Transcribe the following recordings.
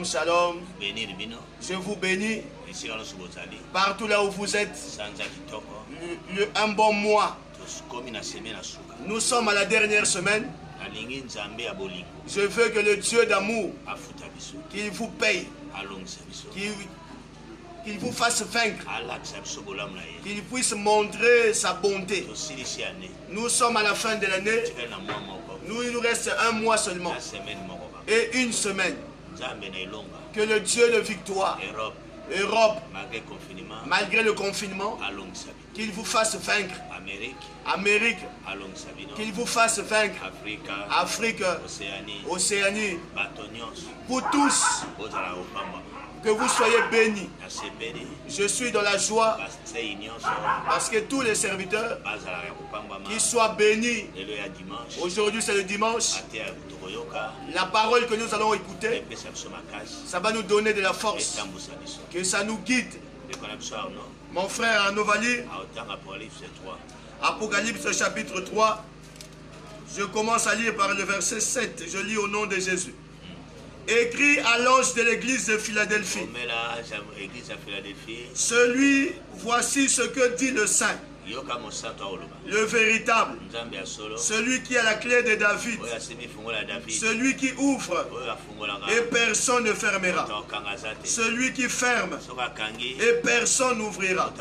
Shalom, shalom. Je vous bénis partout là où vous êtes. Un bon mois. Nous sommes à la dernière semaine. Je veux que le Dieu d'amour, qu'il vous paye, qu'il vous fasse vaincre, qu'il puisse montrer sa bonté. Nous sommes à la fin de l'année. Il nous reste un mois seulement et une semaine. Que le Dieu de victoire, Europe, malgré le confinement, qu'il vous fasse vaincre. Amérique, qu'il vous fasse vaincre. Afrique, Océanie, pour tous, que vous soyez bénis. Je suis dans la joie parce que tous les serviteurs qui soient bénis. Aujourd'hui c'est le dimanche. La parole que nous allons écouter, ça va nous donner de la force, que ça nous guide. Mon frère Arnaud va lire Apocalypse chapitre 3. Je commence à lire par le verset 7. Je lis au nom de Jésus. Écrit à l'ange de l'église de Philadelphie. Celui, voici ce que dit le Saint, le véritable, celui qui a la clé de David, celui qui ouvre et personne ne fermera, celui qui ferme et personne n'ouvrira.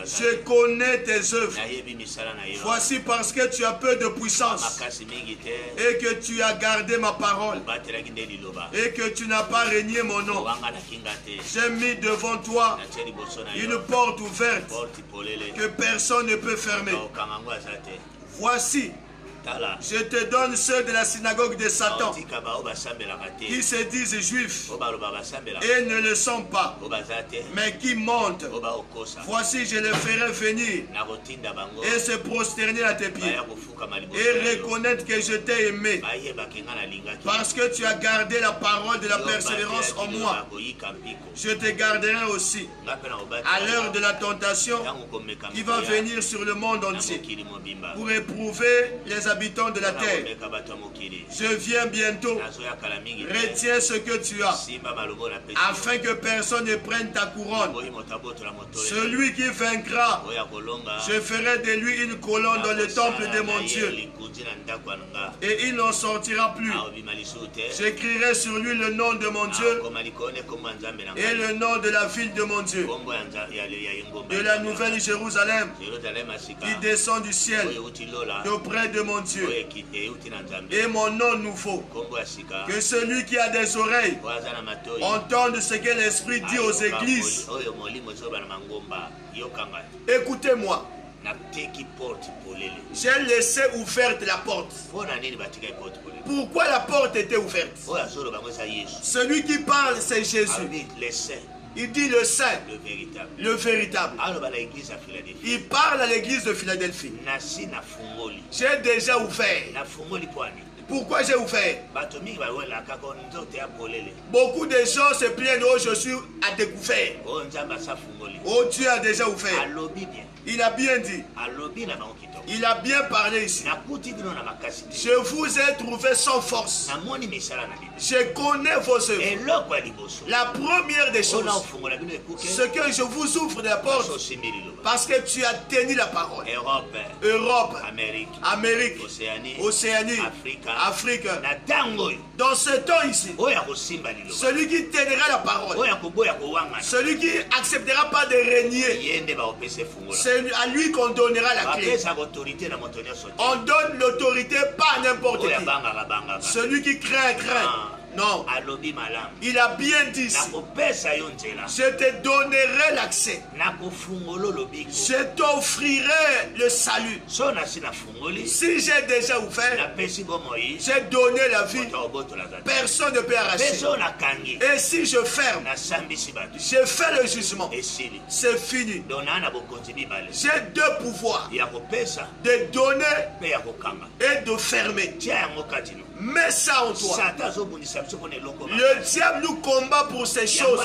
Je connais tes œuvres. Voici parce que tu as peu de puissance et que tu as gardé ma parole et que tu n'as pas régné mon nom. J'ai mis devant toi une porte ouverte que personne ne peut fermer. Voici, je te donne ceux de la synagogue de Satan qui se disent juifs et ne le sont pas, mais qui mentent. Voici, je les ferai venir et se prosterner à tes pieds et reconnaître que je t'ai aimé parce que tu as gardé la parole de la persévérance en moi. Je te garderai aussi à l'heure de la tentation qui va venir sur le monde entier pour éprouver les habitants de la terre. Je viens bientôt. Retiens ce que tu as, afin que personne ne prenne ta couronne. Celui qui vaincra, je ferai de lui une colonne dans le temple de mon Dieu, et il n'en sortira plus. J'écrirai sur lui le nom de mon Dieu et le nom de la ville de mon Dieu, de la nouvelle Jérusalem qui descend du ciel d'auprès de mon Dieu, et mon nom nouveau. Que celui qui a des oreilles entende ce que l'Esprit dit aux églises. Écoutez-moi. J'ai laissé ouverte la porte. Pourquoi la porte était ouverte? Celui qui parle, c'est Jésus. Il dit le Saint, le véritable. Il parle à l'église de Philadelphie. J'ai déjà ouvert. Pourquoi j'ai ouvert? Beaucoup de gens se plaignent, oh je suis à découvert. Oh Dieu a déjà ouvert. Il a bien dit. Il a bien parlé ici. Je vous ai trouvé sans force. Je connais vos œuvres. La première des choses, c'est que je vous ouvre la porte parce que tu as tenu la parole. Europe, Amérique, Océanie, Afrique. Dans ce temps ici, celui qui tiendra la parole, celui qui acceptera pas de régner, c'est à lui qu'on donnera la clé. On donne l'autorité pas à n'importe qui. Celui qui craint, craint. Non. Il a bien dit ici. Je te donnerai l'accès. Je t'offrirai le salut. Si j'ai déjà ouvert, j'ai donné la vie. Personne ne peut arracher. Et si je ferme, je fais le jugement. C'est fini. J'ai deux pouvoirs. De donner et de fermer. Mets ça en toi. Le diable nous combat pour ces choses.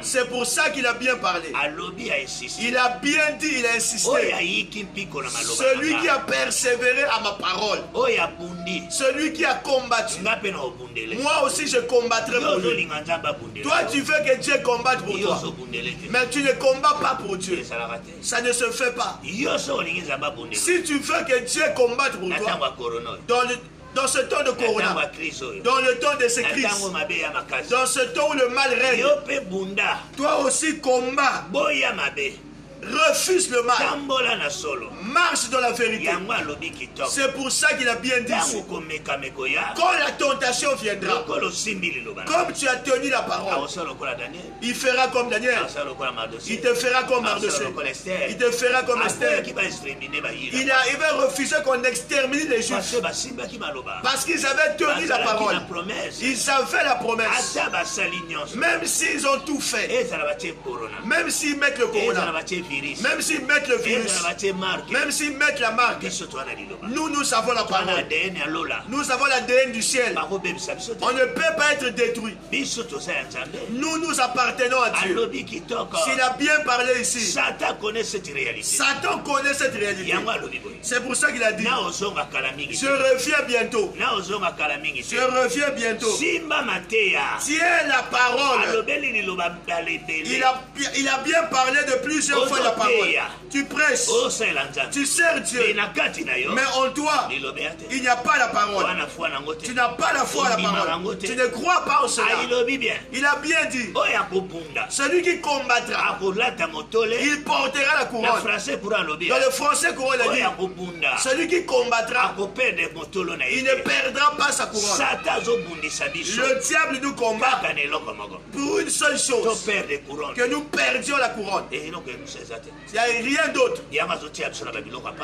C'est pour ça qu'il a bien parlé. Il a bien dit, il a insisté. Celui qui a persévéré à ma parole. Celui qui a combattu. Moi aussi je combattrai pour lui. Toi tu veux que Dieu combatte pour toi. Mais tu ne combats pas pour Dieu. Ça ne se fait pas. Si tu veux que Dieu combatte pour toi, dans ce temps de corona, dans le temps de ces crises, dans ce temps où le mal règne, toi aussi combat. Refuse le mal. Marche dans la vérité. C'est pour ça qu'il a bien dit ici. Quand la tentation viendra, comme tu as tenu la parole, il fera comme Daniel. Il te fera comme Mardochée. Il te fera comme Esther. Il va refuser qu'on extermine les Juifs. Parce qu'ils avaient tenu la parole. Ils avaient la promesse. Même s'ils ont tout fait. Même s'ils mettent le corona. Même s'ils mettent le virus, même s'ils mettent la marque, nous avons la parole. Nous avons l'ADN du ciel. On ne peut pas être détruit. Nous appartenons à Dieu. S'il a bien parlé ici, Satan connaît cette réalité. C'est pour ça qu'il a dit, je reviens bientôt. Tiens la parole. Il a bien parlé de plusieurs fois la parole. Tu prêches, tu sers Dieu, mais en toi, il n'y a pas la parole. Tu n'as pas la foi à la parole. Tu ne crois pas en cela. Il a bien dit, celui qui combattra, il portera la couronne. Dans le français couronne, il a dit, celui qui combattra, il ne perdra pas sa couronne. Le diable nous combat pour une seule chose, que nous perdions la couronne. Il n'y a rien d'autre.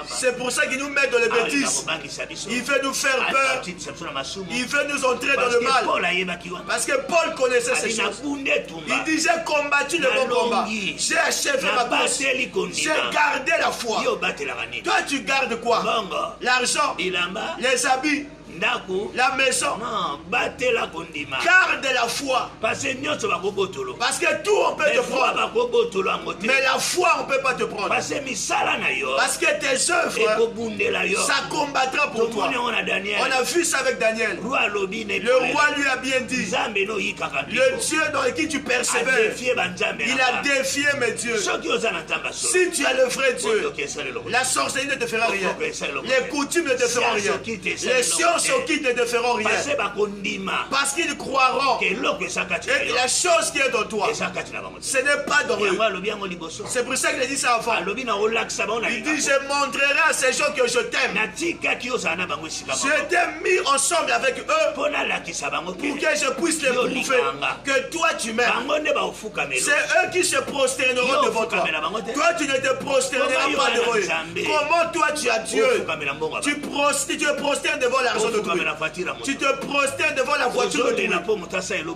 C'est pour ça qu'il nous met dans les bêtises. Il veut nous faire peur. Il veut nous entrer dans le mal. Parce que Paul connaissait ces choses. Il dit, j'ai combattu le bon combat. J'ai achevé ma course. J'ai gardé la foi. Toi tu gardes quoi? L'argent, les habits, la maison. Garde la foi. Parce que tout on peut te prendre, mais la foi on ne peut pas te prendre. Parce que tes œuvres, ça combattra pour toi. On a vu ça avec Daniel. Le roi lui a bien dit, le Dieu dans qui tu persévères, il a défié mes dieux. Si tu as le vrai Dieu, la sorcellerie ne te fera rien, les coutumes ne te feront rien, les sciences qui ne te feront rien. Parce qu'ils croiront et la chose qui est en toi, ce n'est pas dans eux. C'est pour ça qu'il a dit ça avant. Il dit, je montrerai à ces gens que je t'aime. Je t'ai mis ensemble avec eux pour que je puisse les prouver que toi tu m'aimes. C'est eux qui se prosterneront devant toi. Toi tu ne te prosterneras pas devant eux. Comment toi tu as Dieu? Tu te prosternes devant l'argent de Dieu. Tu te prosternes devant la voiture de Dieu.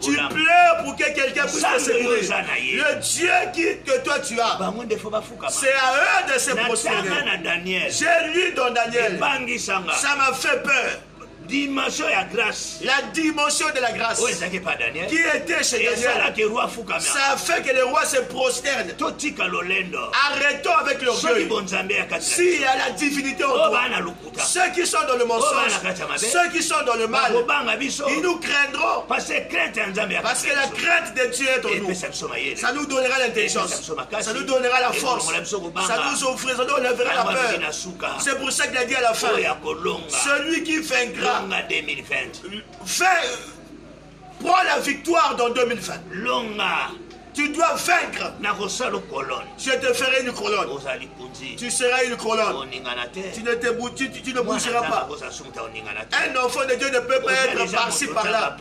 Tu pleures pour que quelqu'un puisse te secourir. Le Dieu que toi tu as, c'est à eux de se prosterner. J'ai lu dans Daniel, ça m'a fait peur. La dimension de la grâce qui était chez Daniel, ça a fait que les rois se prosternent. Arrêtons avec l'orgueil. S'il y a la divinité en toi, ceux qui sont dans le mensonge, ceux qui sont dans le mal, ils nous craindront. Parce que la crainte de Dieu est en nous. Ça nous donnera l'intelligence, ça nous donnera la force, ça nous offrira, ça nous enlèvera la peur. C'est pour ça qu'il a dit à la fin, celui qui vaincra, prends la victoire dans 2020. Tu dois vaincre. Je te ferai une colonne. Tu seras une colonne. Tu ne bougeras pas. Un enfant de Dieu ne peut pas être par-ci par-là.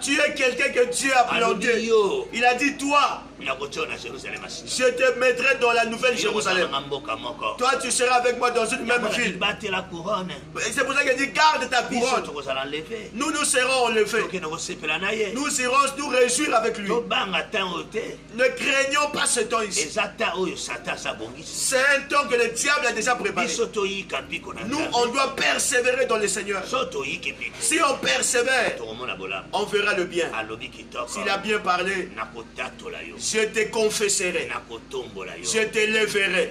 Tu es quelqu'un que Dieu a planté. Il a dit, toi, Je te mettrai dans la nouvelle Jérusalem. Toi, tu seras avec moi dans une même ville. C'est pour ça qu'il dit, garde ta couronne. Nous serons enlevés. Nous irons nous réjouir avec lui. Ne craignons pas ce temps ici. C'est un temps que le diable a déjà préparé. Nous, on doit persévérer dans le Seigneur. Si on persévère, on verra le bien. S'il a bien parlé, je te confesserai, je te lèverai,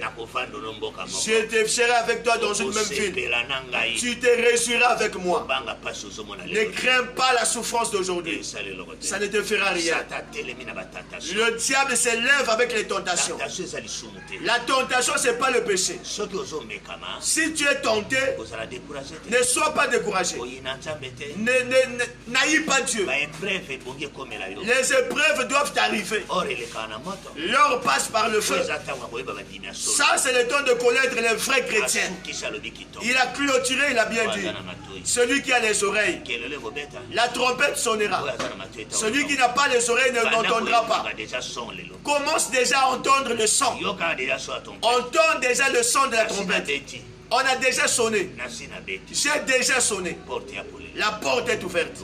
je te serai avec toi dans une même ville. Tu te réjouiras avec moi. Ne crains pas la souffrance d'aujourd'hui. Ça ne te fera rien. Le diable s'élève avec les tentations. La tentation, ce n'est pas le péché. Si tu es tenté, ne sois pas découragé. N'haïs pas Dieu. Les épreuves doivent arriver. L'or passe par le feu. Ça, c'est le temps de connaître les vrais chrétiens. Il a clôturé, il a bien dit. Celui qui a les oreilles, la trompette sonnera. Celui qui n'a pas les oreilles ne l'entendra pas. Commence déjà à entendre le son. Entends déjà le son de la trompette. On a déjà sonné. J'ai déjà sonné. La porte est ouverte.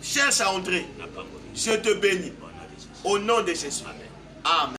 Cherche à entrer. Je te bénis. Au nom de Jésus. Amen.